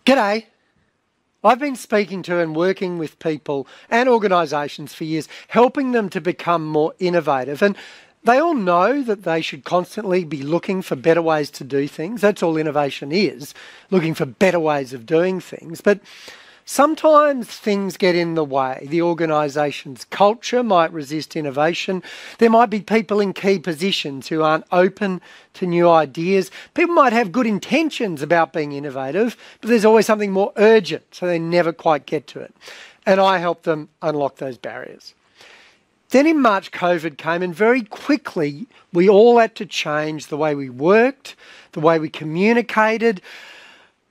G'day. I've been speaking to and working with people and organisations for years, helping them to become more innovative. And they all know that they should constantly be looking for better ways to do things. That's all innovation is, looking for better ways of doing things. But sometimes things get in the way. The organisation's culture might resist innovation. There might be people in key positions who aren't open to new ideas. People might have good intentions about being innovative, but there's always something more urgent, so they never quite get to it. And I help them unlock those barriers. Then in March, COVID came, and very quickly we all had to change the way we worked, the way we communicated,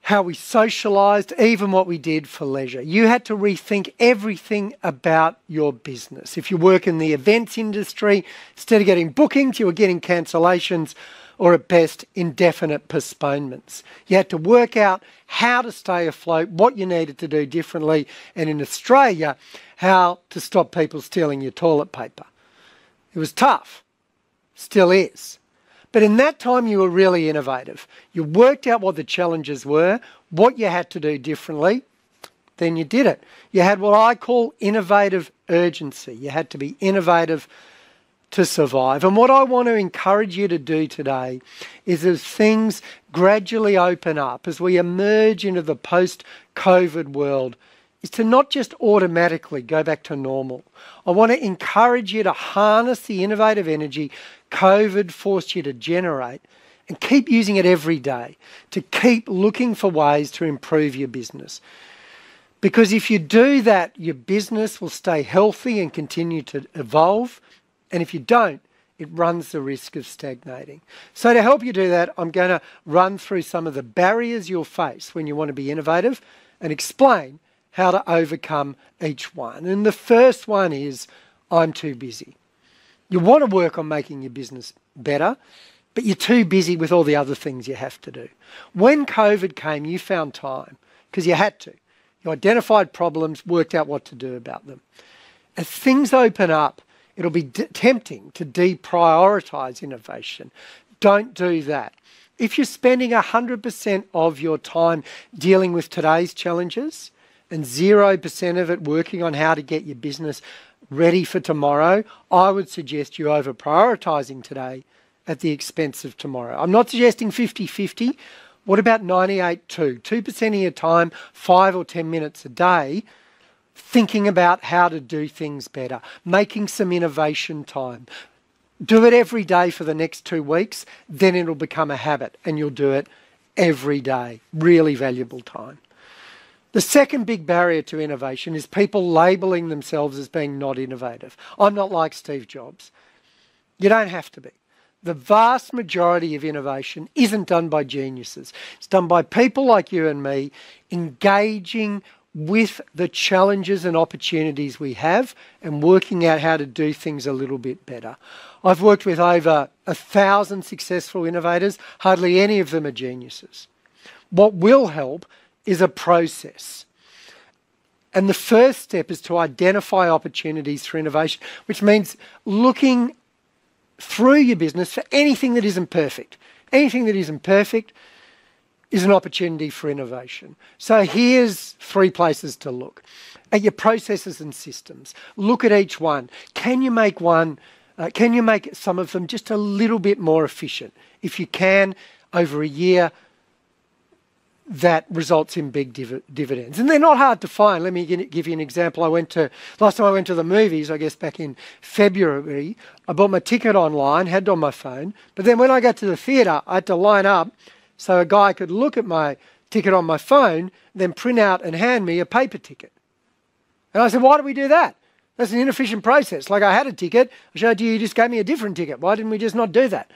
how we socialised, even what we did for leisure. You had to rethink everything about your business. If you work in the events industry, instead of getting bookings, you were getting cancellations or at best indefinite postponements. You had to work out how to stay afloat, what you needed to do differently, and in Australia, how to stop people stealing your toilet paper. It was tough, still is. But in that time, you were really innovative. You worked out what the challenges were, what you had to do differently, then you did it. You had what I call innovative urgency. You had to be innovative to survive. And what I want to encourage you to do today is, as things gradually open up, as we emerge into the post-COVID world, is to not just automatically go back to normal. I want to encourage you to harness the innovative energy COVID forced you to generate and keep using it every day, to keep looking for ways to improve your business. Because if you do that, your business will stay healthy and continue to evolve. And if you don't, it runs the risk of stagnating. So to help you do that, I'm going to run through some of the barriers you'll face when you want to be innovative and explain how to overcome each one. And the first one is, I'm too busy. You want to work on making your business better, but you're too busy with all the other things you have to do. When COVID came, you found time because you had to. You identified problems, worked out what to do about them. As things open up, it'll be tempting to deprioritise innovation. Don't do that. If you're spending 100% of your time dealing with today's challenges and 0% of it working on how to get your business ready for tomorrow, I would suggest you over-prioritising today at the expense of tomorrow. I'm not suggesting 50-50. What about 98-2? 2% of your time, 5 or 10 minutes a day, thinking about how to do things better, making some innovation time. Do it every day for the next 2 weeks, then it'll become a habit and you'll do it every day. Really valuable time. The second big barrier to innovation is people labelling themselves as being not innovative. I'm not like Steve Jobs. You don't have to be. The vast majority of innovation isn't done by geniuses. It's done by people like you and me engaging with the challenges and opportunities we have and working out how to do things a little bit better. I've worked with over 1,000 successful innovators. Hardly any of them are geniuses. What will help is a process. And the first step is to identify opportunities for innovation, which means looking through your business for anything that isn't perfect. Anything that isn't perfect is an opportunity for innovation. So here's 3 places to look. At your processes and systems. Look at each one. Can you make some of them just a little bit more efficient? If you can, over a year, that results in big dividends. And they're not hard to find. Let me give you an example. Last time I went to the movies, I guess back in February, I bought my ticket online, had it on my phone, but then when I got to the theatre, I had to line up so a guy could look at my ticket on my phone, then print out and hand me a paper ticket. And I said, why do we do that? That's an inefficient process. Like, I had a ticket, I showed you just gave me a different ticket. Why didn't we just not do that?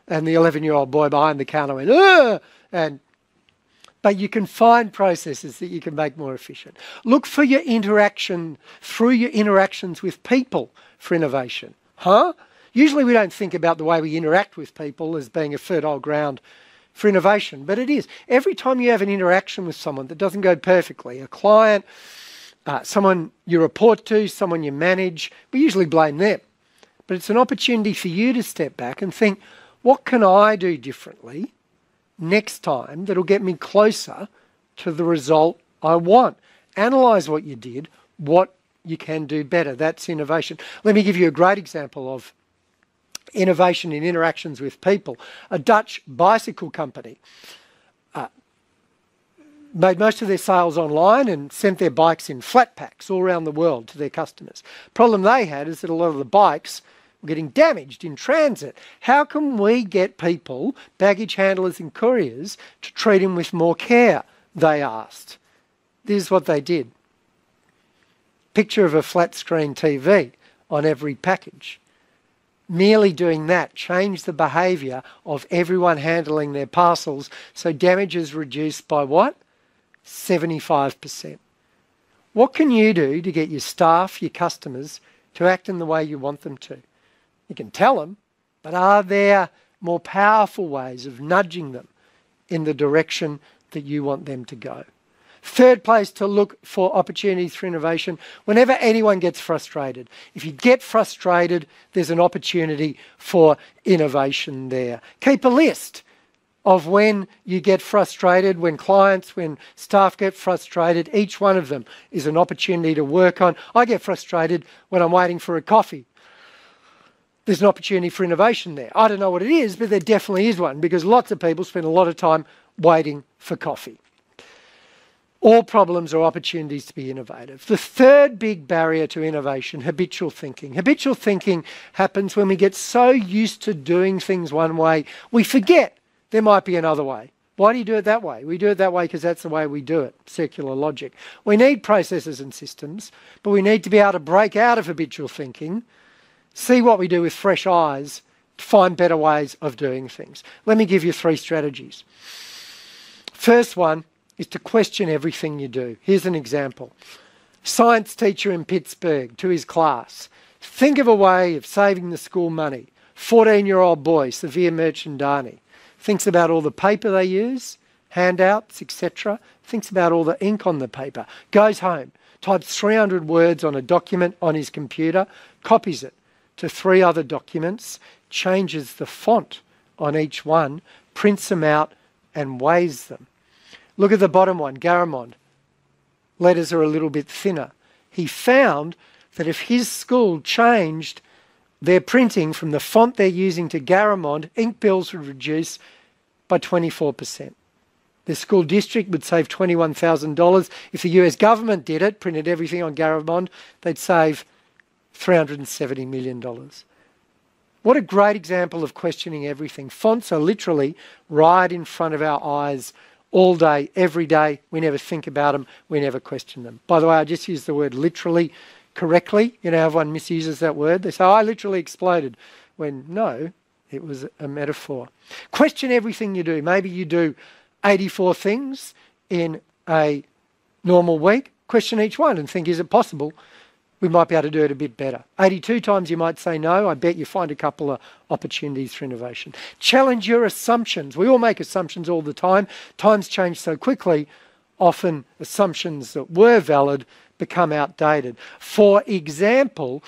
And the 11-year-old boy behind the counter went, ugh! But you can find processes that you can make more efficient. Look for your through your interactions with people for innovation. Usually we don't think about the way we interact with people as being a fertile ground for innovation, but it is. Every time you have an interaction with someone that doesn't go perfectly, a client, someone you report to, someone you manage, we usually blame them. But it's an opportunity for you to step back and think, what can I do differently next time that'll get me closer to the result I want. Analyze what you did, what you can do better. That's innovation. Let me give you a great example of innovation in interactions with people. A Dutch bicycle company made most of their sales online and sent their bikes in flat packs all around the world to their customers. Problem they had is that a lot of the bikes were getting damaged in transit. How can we get people, baggage handlers and couriers, to treat them with more care, they asked. This is what they did. Picture of a flat screen TV on every package. Merely doing that changed the behaviour of everyone handling their parcels, so damage is reduced by what? 75%. What can you do to get your staff, your customers, to act in the way you want them to? You can tell them, but are there more powerful ways of nudging them in the direction that you want them to go? Third place to look for opportunities for innovation, whenever anyone gets frustrated. If you get frustrated, there's an opportunity for innovation there. Keep a list of when you get frustrated, when clients, when staff get frustrated. Each one of them is an opportunity to work on. I get frustrated when I'm waiting for a coffee. There's an opportunity for innovation there. I don't know what it is, but there definitely is one, because lots of people spend a lot of time waiting for coffee. All problems are opportunities to be innovative. The third big barrier to innovation, habitual thinking. Habitual thinking happens when we get so used to doing things one way, we forget there might be another way. Why do you do it that way? We do it that way because that's the way we do it, circular logic. We need processes and systems, but we need to be able to break out of habitual thinking, see what we do with fresh eyes, to find better ways of doing things. Let me give you 3 strategies. First one is to question everything you do. Here's an example. Science teacher in Pittsburgh to his class. Think of a way of saving the school money. 14-year-old boy, severe merchandani. Thinks about all the paper they use, handouts, etc. Thinks about all the ink on the paper. Goes home, types 300 words on a document on his computer, copies it to 3 other documents, changes the font on each one, prints them out and weighs them. Look at the bottom one, Garamond. Letters are a little bit thinner. He found that if his school changed their printing from the font they're using to Garamond, ink bills would reduce by 24%. The school district would save $21,000. If the US government did it, printed everything on Garamond, they'd save $370 million. What a great example of questioning everything. Fonts are literally right in front of our eyes all day, every day. We never think about them. We never question them. By the way, I just used the word literally correctly. You know, everyone misuses that word. They say, oh, I literally exploded. When no, it was a metaphor. Question everything you do. Maybe you do 84 things in a normal week. Question each one and think, is it possible we might be able to do it a bit better? 82 times you might say no. I bet you find a couple of opportunities for innovation. Challenge your assumptions. We all make assumptions all the time. Times change so quickly, often assumptions that were valid become outdated. For example,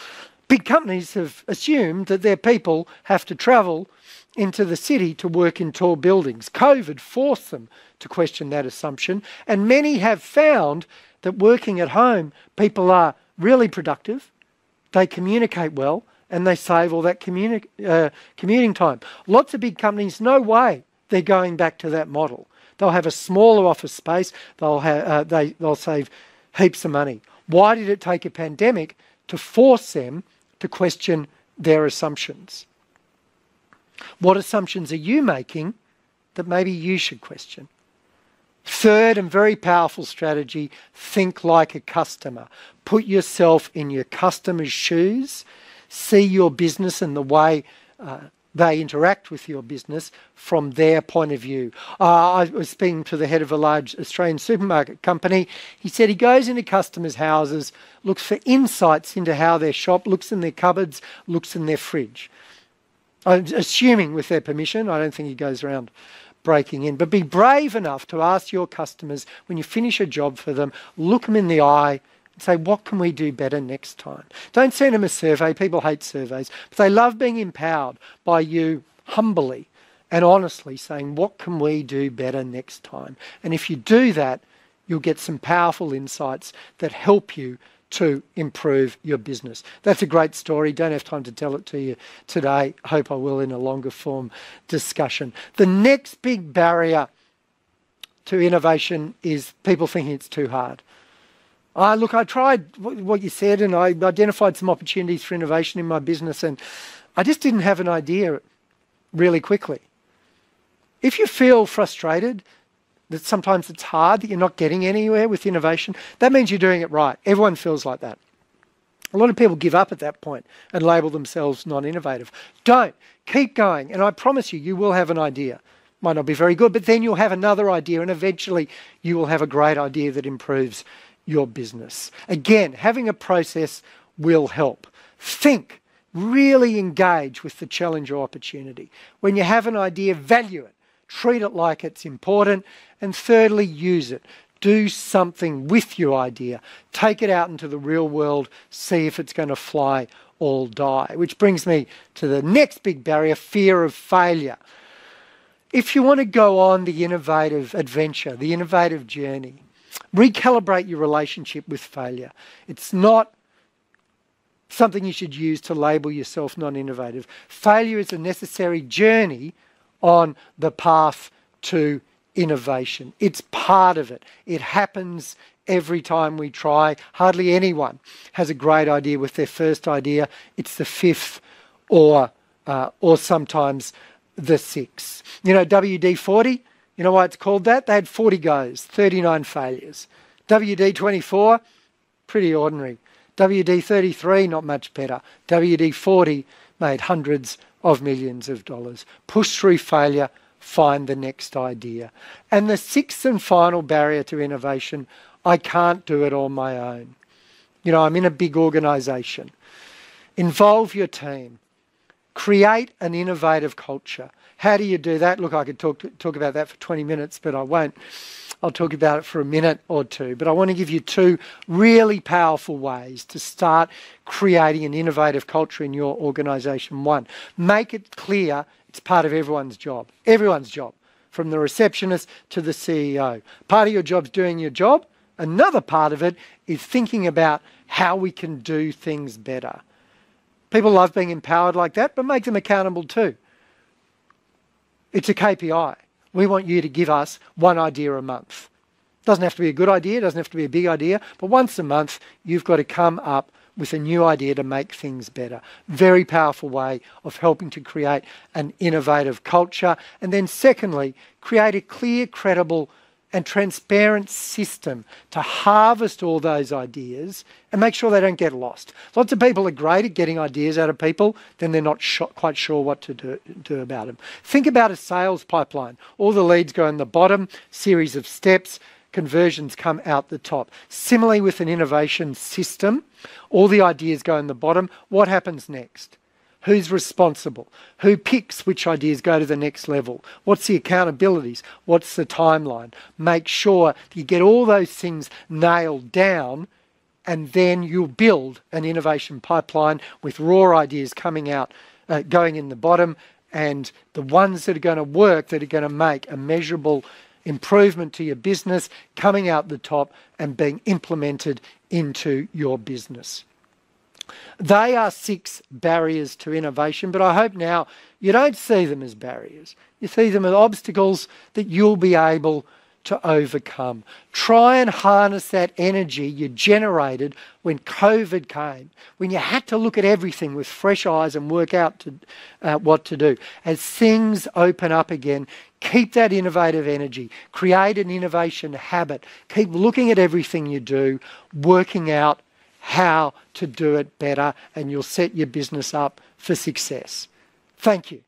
big companies have assumed that their people have to travel into the city to work in tall buildings. COVID forced them to question that assumption, and many have found that working at home, people are really productive, they communicate well, and they save all that commuting time. Lots of big companies, no way they're going back to that model. They'll have a smaller office space, they'll save heaps of money. Why did it take a pandemic to force them to question their assumptions? What assumptions are you making that maybe you should question? Third and very powerful strategy, think like a customer. Put yourself in your customer's shoes. See your business and the way they interact with your business from their point of view. I was speaking to the head of a large Australian supermarket company. He said he goes into customers' houses, looks for insights into how they shop, looks in their cupboards, looks in their fridge. I'm assuming with their permission. I don't think he goes around breaking in. But be brave enough to ask your customers, when you finish a job for them, look them in the eye and say, what can we do better next time? Don't send them a survey. People hate surveys. But they love being empowered by you humbly and honestly saying, what can we do better next time? And if you do that, you'll get some powerful insights that help you to improve your business. That's a great story. Don't have time to tell it to you today. Hope I will in a longer form discussion. The next big barrier to innovation is people thinking it's too hard. Look, I tried what you said and I identified some opportunities for innovation in my business, and I just didn't have an idea really quickly. If you feel frustrated that sometimes it's hard, that you're not getting anywhere with innovation, that means you're doing it right. Everyone feels like that. A lot of people give up at that point and label themselves non-innovative. Don't. Keep going. And I promise you, you will have an idea. Might not be very good, but then you'll have another idea, and eventually you will have a great idea that improves your business. Again, having a process will help. Think. Really engage with the challenge or opportunity. When you have an idea, value it. Treat it like it's important. And thirdly, use it. Do something with your idea. Take it out into the real world. See if it's going to fly or die. Which brings me to the next big barrier, fear of failure. If you want to go on the innovative adventure, the innovative journey, recalibrate your relationship with failure. It's not something you should use to label yourself non-innovative. Failure is a necessary journey on the path to innovation. It's part of it. It happens every time we try. Hardly anyone has a great idea with their first idea. It's the fifth or sometimes the sixth. You know, WD-40, you know why it's called that? They had 40 goes, 39 failures. WD-24, pretty ordinary. WD-33, not much better. WD-40 made hundreds of millions of dollars. Push through failure, find the next idea. And the sixth and final barrier to innovation, I can't do it on my own. You know, I'm in a big organisation. Involve your team. Create an innovative culture. How do you do that? Look, I could talk about that for 20 minutes, but I won't. I'll talk about it for a minute or two. But I want to give you two really powerful ways to start creating an innovative culture in your organisation. One, make it clear it's part of everyone's job. Everyone's job, from the receptionist to the CEO. Part of your job's doing your job. Another part of it is thinking about how we can do things better. People love being empowered like that, but make them accountable too. It's a KPI. We want you to give us one idea a month. Doesn't have to be a good idea, doesn't have to be a big idea, but once a month you've got to come up with a new idea to make things better. Very powerful way of helping to create an innovative culture. And then secondly, create a clear, credible and transparent system to harvest all those ideas and make sure they don't get lost. Lots of people are great at getting ideas out of people, then they're not quite sure what to do about them. Think about a sales pipeline. All the leads go in the bottom, series of steps, conversions come out the top. Similarly with an innovation system, all the ideas go in the bottom. What happens next? Who's responsible? Who picks which ideas go to the next level? What's the accountabilities? What's the timeline? Make sure you get all those things nailed down, and then you'll build an innovation pipeline with raw ideas coming out, going in the bottom, and the ones that are going to work, that are going to make a measurable improvement to your business, coming out the top and being implemented into your business. They are 6 barriers to innovation, but I hope now you don't see them as barriers. You see them as obstacles that you'll be able to overcome. Try and harness that energy you generated when COVID came, when you had to look at everything with fresh eyes and work out what to do. As things open up again, keep that innovative energy. Create an innovation habit. Keep looking at everything you do, working out how to do it better, and you'll set your business up for success. Thank you.